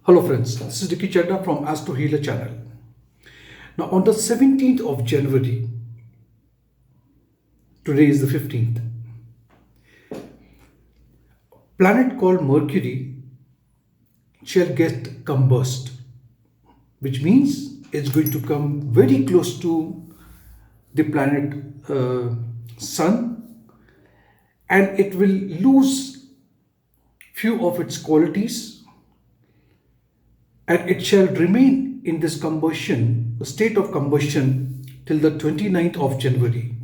Hello friends, this is Dicky Chadda from Astro Healer channel. Now on the 17th of January, today is the 15th, planet called Mercury shall get combust, which means it's going to come very close to the planet Sun, and it will lose few of its qualities, and it shall remain in this combustion, the state of combustion, till the 29th of January.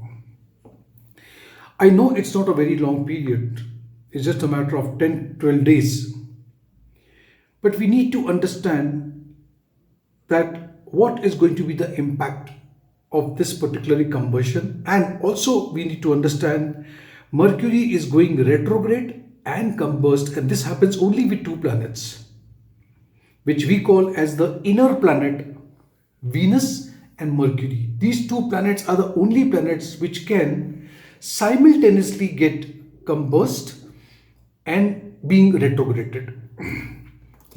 I know it's not a very long period, it's just a matter of 10-12 days. But we need to understand that what is going to be the impact of this particular combustion, and also we need to understand Mercury is going retrograde and combust, and this happens only with two planets, which we call as the inner planet, Venus and Mercury. These two planets are the only planets which can simultaneously get combust and being retrograded.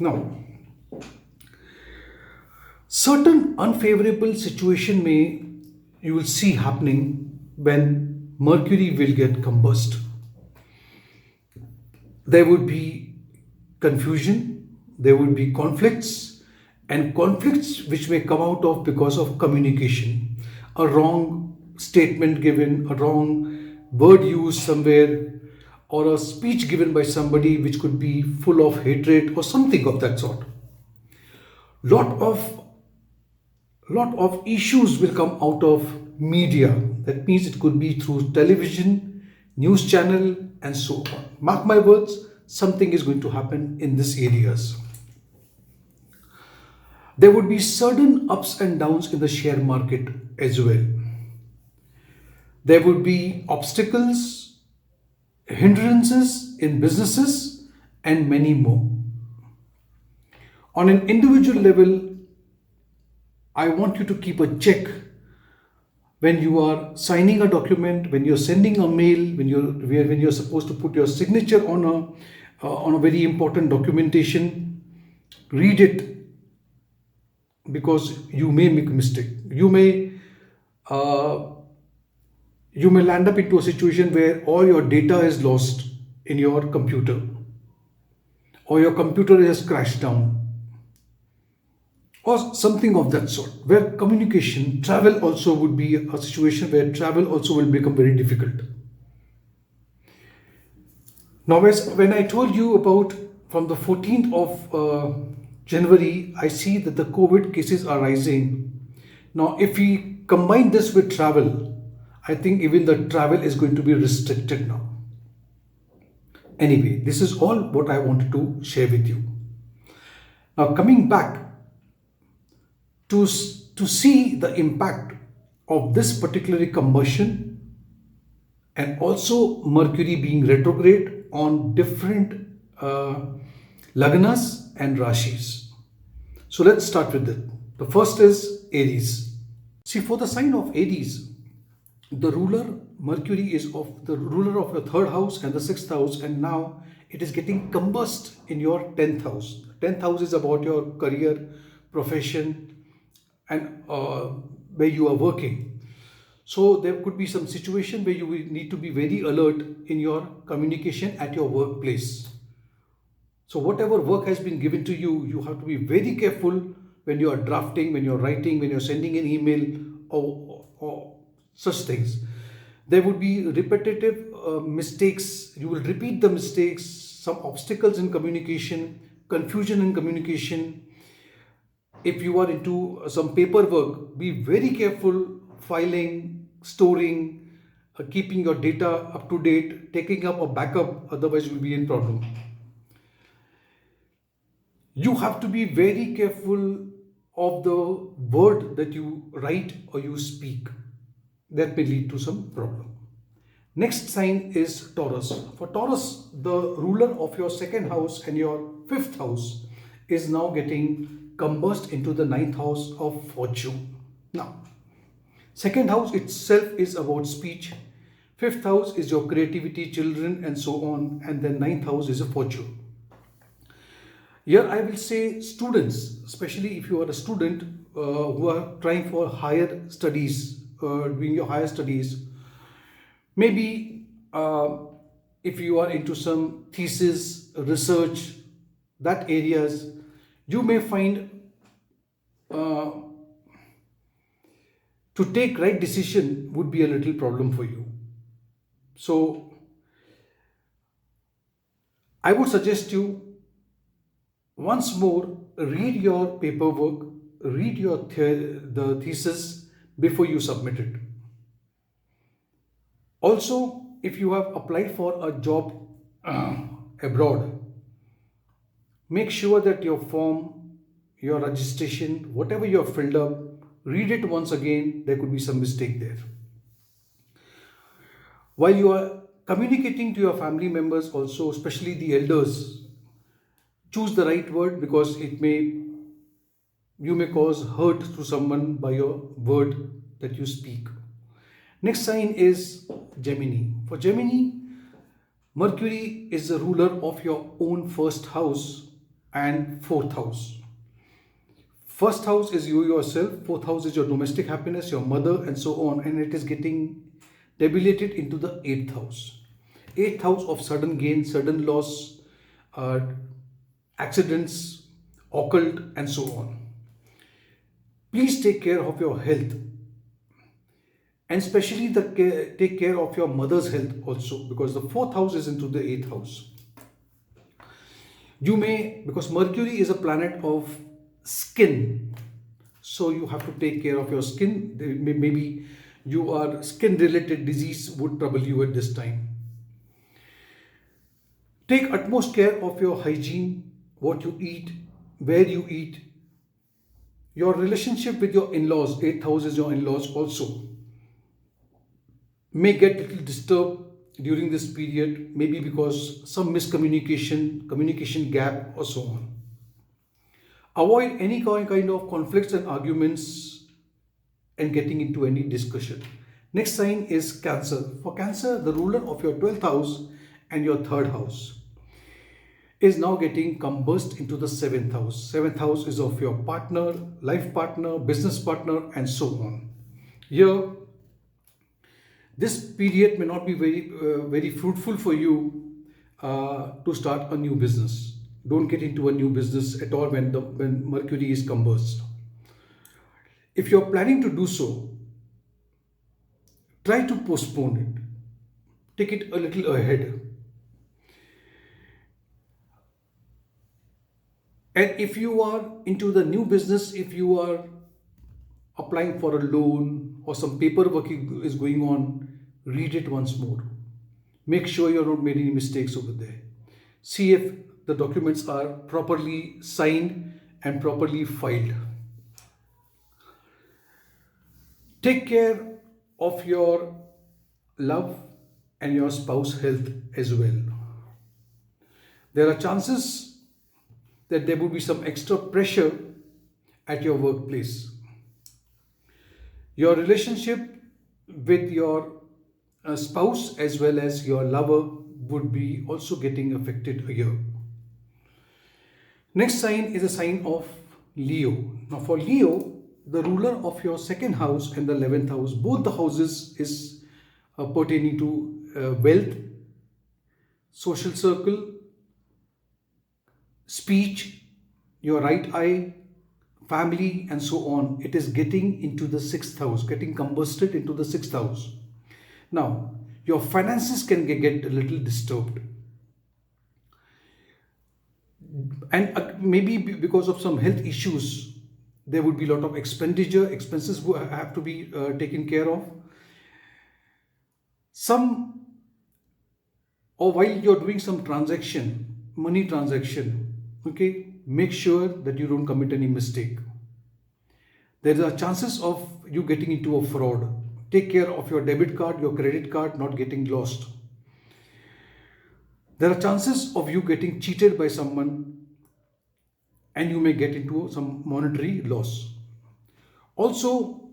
Now, certain unfavorable situation may you will see happening when Mercury will get combust. There would be confusion, there would be conflicts, and conflicts which may come out of because of communication, a wrong statement given, a wrong word used somewhere, or a speech given by somebody which could be full of hatred or something of that sort. Lot of issues will come out of media. That means it could be through television, news channel, and so on. Mark my words, something is going to happen in these areas. There would be sudden ups and downs in the share market as well. There would be obstacles, hindrances in businesses, and many more. On an individual level, I want you to keep a check when you are signing a document, when you're sending a mail, when you're supposed to put your signature on a very important documentation. Read it, because you may make a mistake. You may land up into a situation where all your data is lost in your computer, or your computer has crashed down, or something of that sort, where communication, travel also would be a situation where travel also will become very difficult. Now, when I told you about from the 14th of January, I see that the COVID cases are rising. Now, if we combine this with travel, I think even the travel is going to be restricted now. Anyway, this is all what I wanted to share with you. Now, coming back to see the impact of this particular combustion, and also Mercury being retrograde on different lagnas and rashis. So let's start with it. The first is Aries. See, for the sign of Aries, the ruler Mercury is of the ruler of your third house and the sixth house, and now it is getting combust in your 10th house. 10th house is about your career, profession, and where you are working. So there could be some situation where you will need to be very alert in your communication at your workplace. So whatever work has been given to you, you have to be very careful when you are drafting, when you're writing, when you're sending an email, or such things. There would be repetitive mistakes. You will repeat the mistakes, some obstacles in communication, confusion in communication. If you are into some paperwork, be very careful filing, storing, keeping your data up to date, taking up a backup, otherwise you will be in problem. You have to be very careful of the word that you write or you speak. That may lead to some problem. Next sign is Taurus. For Taurus, the ruler of your second house and your fifth house is now getting combust into the ninth house of fortune. Now, second house itself is about speech. Fifth house is your creativity, children, and so on. And then ninth house is a fortune. Here I will say students, especially if you are a student who are trying for higher studies, doing your higher studies. Maybe if you are into some thesis, research, that areas, you may find uh, to take right decision would be a little problem for you. So I would suggest you once more read your paperwork, read your the thesis before you submit it. Also, if you have applied for a job abroad, make sure that your form, your registration, whatever you have filled up, read it once again. There could be some mistake there. While you are communicating to your family members, also, especially the elders, choose the right word because you may cause hurt to someone by your word that you speak. Next sign is Gemini. For Gemini, Mercury is the ruler of your own first house and fourth house. First house is you yourself, fourth house is your domestic happiness, your mother, and so on, and it is getting debilitated into the eighth house. Eighth house of sudden gain, sudden loss, accidents, occult, and so on. Please take care of your health, and especially take care of your mother's health also, because the fourth house is into the eighth house. You may, because Mercury is a planet of skin, so you have to take care of your skin. Maybe you are skin related disease would trouble you at this time. Take utmost care of your hygiene, what you eat, where you eat. Your relationship with your in-laws, eighth house is your in-laws also, may get a little disturbed during this period, maybe because some miscommunication, communication gap, or so on. Avoid any kind of conflicts and arguments and getting into any discussion. Next sign is Cancer. For Cancer, the ruler of your 12th house and your third house is now getting combust into the 7th house. 7th house is of your partner, life partner, business partner, and so on. Here, this period may not be very fruitful for you to start a new business. Don't get into a new business at all when Mercury is combust. If you're planning to do so, try to postpone it. Take it a little ahead. And if you are into the new business, if you are applying for a loan or some paperwork is going on, read it once more. Make sure you're not made any mistakes over there. See if the documents are properly signed and properly filed. Take care of your love and your spouse health as well. There are chances that there will be some extra pressure at your workplace. Your relationship with your spouse as well as your lover would be also getting affected here. Next sign is a sign of Leo. Now for Leo, the ruler of your second house and the 11th house, both the houses is pertaining to wealth, social circle, speech, your right eye, family, and so on. It is getting into the 6th house, getting combusted into the 6th house. Now, your finances can get a little disturbed. And maybe because of some health issues, there would be a lot of expenses have to be taken care of. Or while you're doing some money transaction, okay, make sure that you don't commit any mistake. There are chances of you getting into a fraud. Take care of your debit card, your credit card not getting lost. There are chances of you getting cheated by someone and you may get into some monetary loss. Also,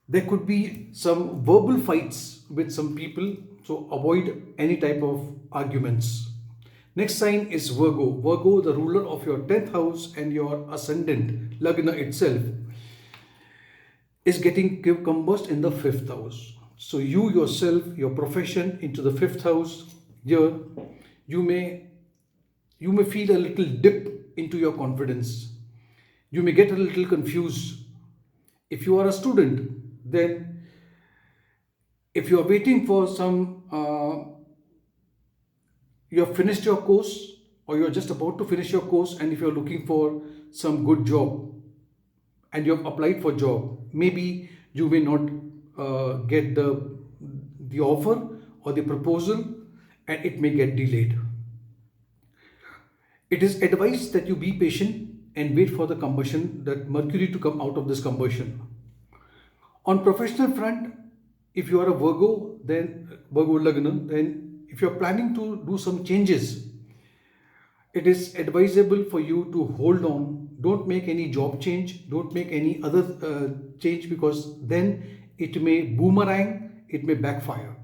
there could be some verbal fights with some people, so avoid any type of arguments. Next sign is Virgo. Virgo, the ruler of your 10th house and your ascendant, Lagna itself, is getting combust in the 5th house. So you yourself, your profession into the 5th house, here you may feel a little dip into your confidence. You may get a little confused. If you are a student, then if you are waiting for some, you have finished your course or you are just about to finish your course, and if you are looking for some good job and you have applied for job, maybe you may not get the offer or the proposal, and it may get delayed. It is advised that you be patient and wait for the combustion, that Mercury to come out of this combustion. On professional front, if you are a Virgo, then Virgo Lagna, then if you are planning to do some changes, it is advisable for you to hold on. Don't make any job change. Don't make any other change, because then it may boomerang, it may backfire.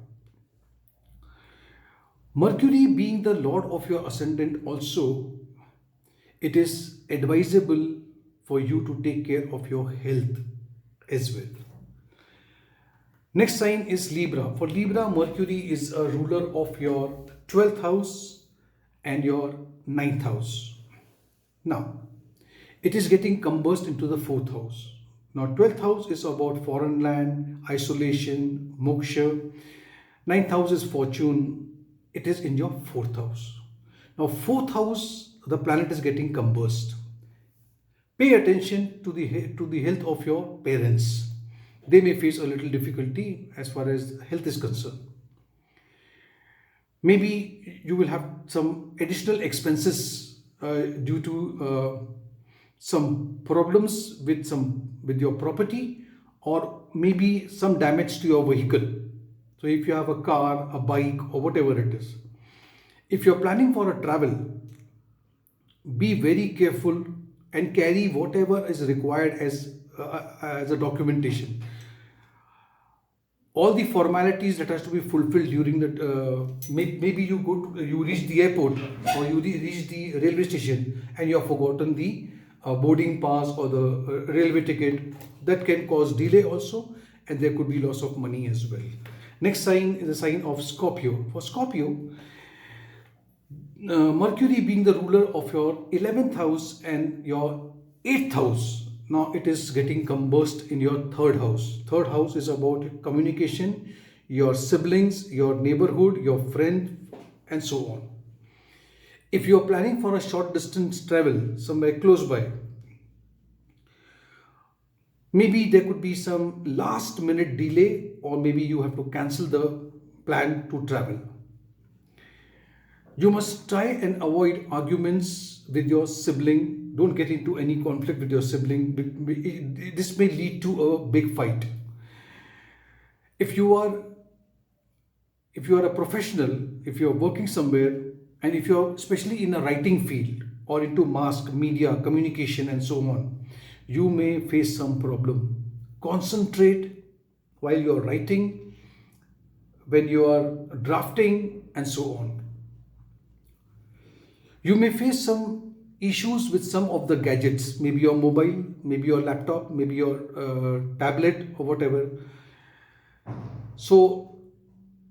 Mercury being the lord of your ascendant also, it is advisable for you to take care of your health as well. Next sign is Libra. For Libra, Mercury is a ruler of your 12th house and your 9th house. Now, it is getting combust into the 4th house. Now, 12th house is about foreign land, isolation, moksha. 9th house is fortune. It is in your 4th house. Now, 4th house, the planet is getting combust. Pay attention to the health of your parents. They may face a little difficulty as far as health is concerned. Maybe you will have some additional expenses due to some problems with your property, or maybe some damage to your vehicle. So if you have a car, a bike, or whatever it is, if you're planning for a travel, be very careful and carry whatever is required as a documentation. All the formalities that has to be fulfilled during that, maybe you reach the airport or you reach the railway station and you have forgotten the boarding pass or the railway ticket. That can cause delay also, and there could be loss of money as well. Next sign is the sign of Scorpio. For Scorpio, Mercury being the ruler of your 11th house and your 8th house, now it is getting combust in your 3rd house. 3rd house is about communication, your siblings, your neighborhood, your friend, and so on. If you are planning for a short distance travel somewhere close by, maybe there could be some last minute delay, or maybe you have to cancel the plan to travel. You must try and avoid arguments with your sibling. Don't get into any conflict with your sibling. This may lead to a big fight. If you are a professional, if you are working somewhere, and if you are especially in a writing field or into mass media, communication, and so on, you may face some problem. Concentrate while you are writing, when you are drafting, and so on. You may face some issues with some of the gadgets, maybe your mobile, maybe your laptop, maybe your tablet, or whatever. So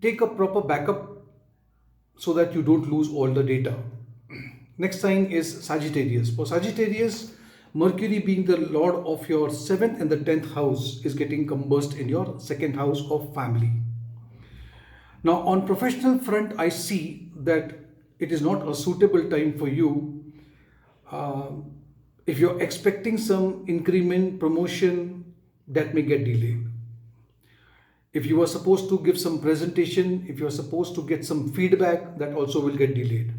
take a proper backup so that you don't lose all the data. Next sign is Sagittarius. For Sagittarius, Mercury being the lord of your 7th and the 10th house is getting combust in your 2nd house of family. Now on professional front, I see that it is not a suitable time for you. If you're expecting some increment, promotion, that may get delayed. If you are supposed to give some presentation, if you are supposed to get some feedback, that also will get delayed.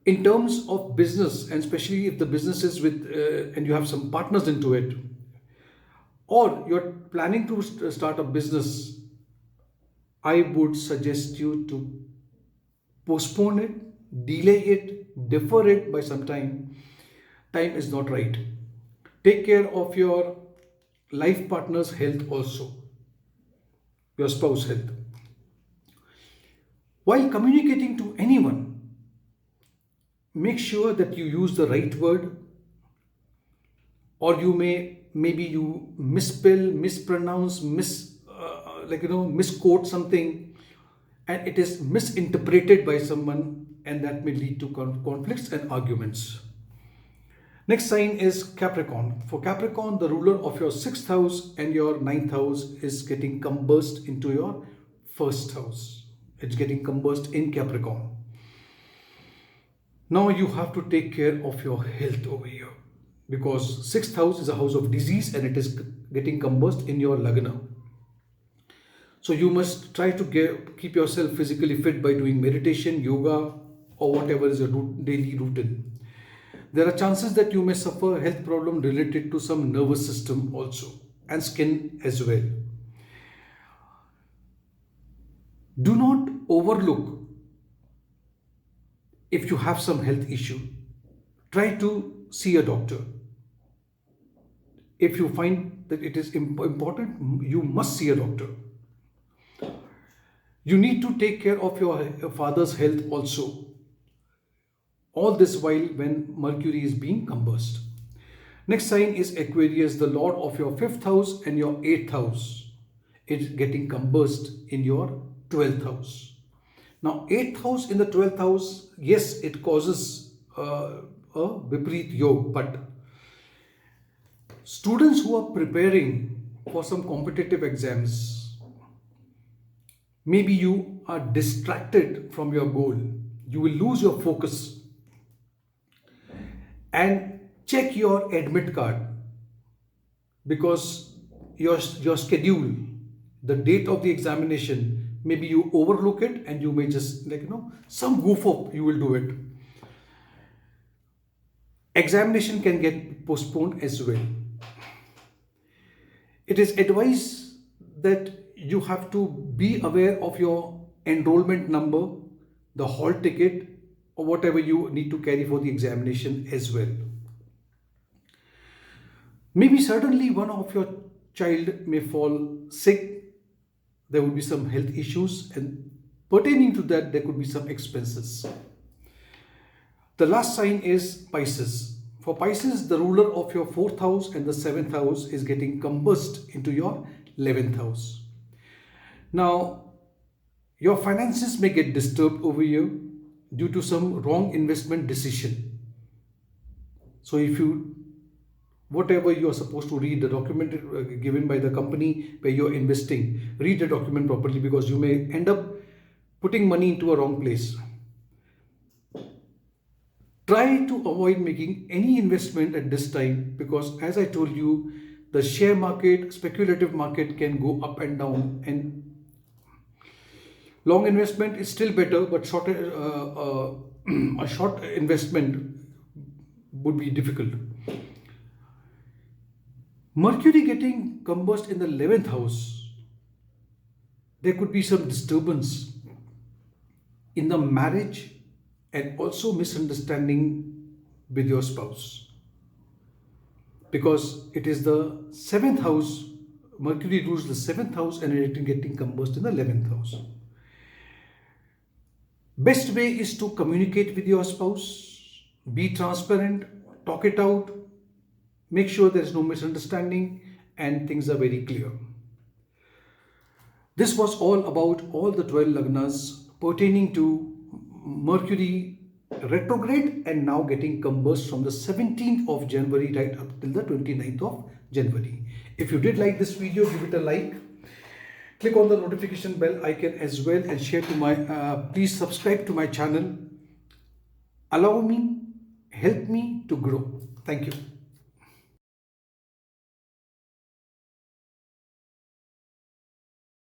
In terms of business, and especially if the business is with, and you have some partners into it, or you're planning to start a business, I would suggest you to postpone it, delay it, defer it by some time. Time is not right. Take care of your life partner's health also, your spouse health. While communicating to anyone, make sure that you use the right word, or you maybe you misspell, mispronounce, misquote something, and it is misinterpreted by someone, and that may lead to conflicts and arguments. Next sign is Capricorn. For Capricorn, the ruler of your 6th house and your 9th house is getting combust into your 1st house. It's getting combust in Capricorn. Now you have to take care of your health over here, because 6th house is a house of disease and it is getting combust in your Lagna. So you must try to keep yourself physically fit by doing meditation, yoga, or whatever is your daily routine. There are chances that you may suffer a health problem related to some nervous system also, and skin as well. Do not overlook if you have some health issue. Try to see a doctor. If you find that it is important, you must see a doctor. You need to take care of your father's health also. All this while when Mercury is being combust. Next sign is Aquarius, the lord of your 5th house and your 8th house. It's getting combust in your 12th house. Now 8th house in the 12th house, yes, it causes a Viparit Yoga, but students who are preparing for some competitive exams, maybe you are distracted from your goal. You will lose your focus. And check your admit card, because your schedule, the date of the examination, maybe you overlook it and you may just some goof up, you will do it. Examination can get postponed as well. It is advised that you have to be aware of your enrollment number, the hall ticket, or whatever you need to carry for the examination as well. Maybe suddenly one of your child may fall sick. There will be some health issues, and pertaining to that there could be some expenses. The last sign is Pisces. For Pisces, the ruler of your 4th house and the 7th house is getting combust into your 11th house. Now, your finances may get disturbed over here due to some wrong investment decision. So if whatever you are supposed to read, the document given by the company where you are investing, read the document properly, because you may end up putting money into a wrong place. Try to avoid making any investment at this time, because as I told you, the share market, speculative market can go up and down, and long investment is still better, but a short investment would be difficult. Mercury getting combust in the 11th house, there could be some disturbance in the marriage and also misunderstanding with your spouse, because it is the 7th house. Mercury rules the 7th house and it is getting combust in the 11th house. Best way is to communicate with your spouse, be transparent, talk it out, make sure there is no misunderstanding and things are very clear. This was all about all the 12 Lagnas pertaining to Mercury retrograde and now getting combust from the 17th of January right up till the 29th of January. If you did like this video, give it a like. Click on the notification bell icon as well and share to my, please subscribe to my channel. Allow me, help me to grow. Thank you.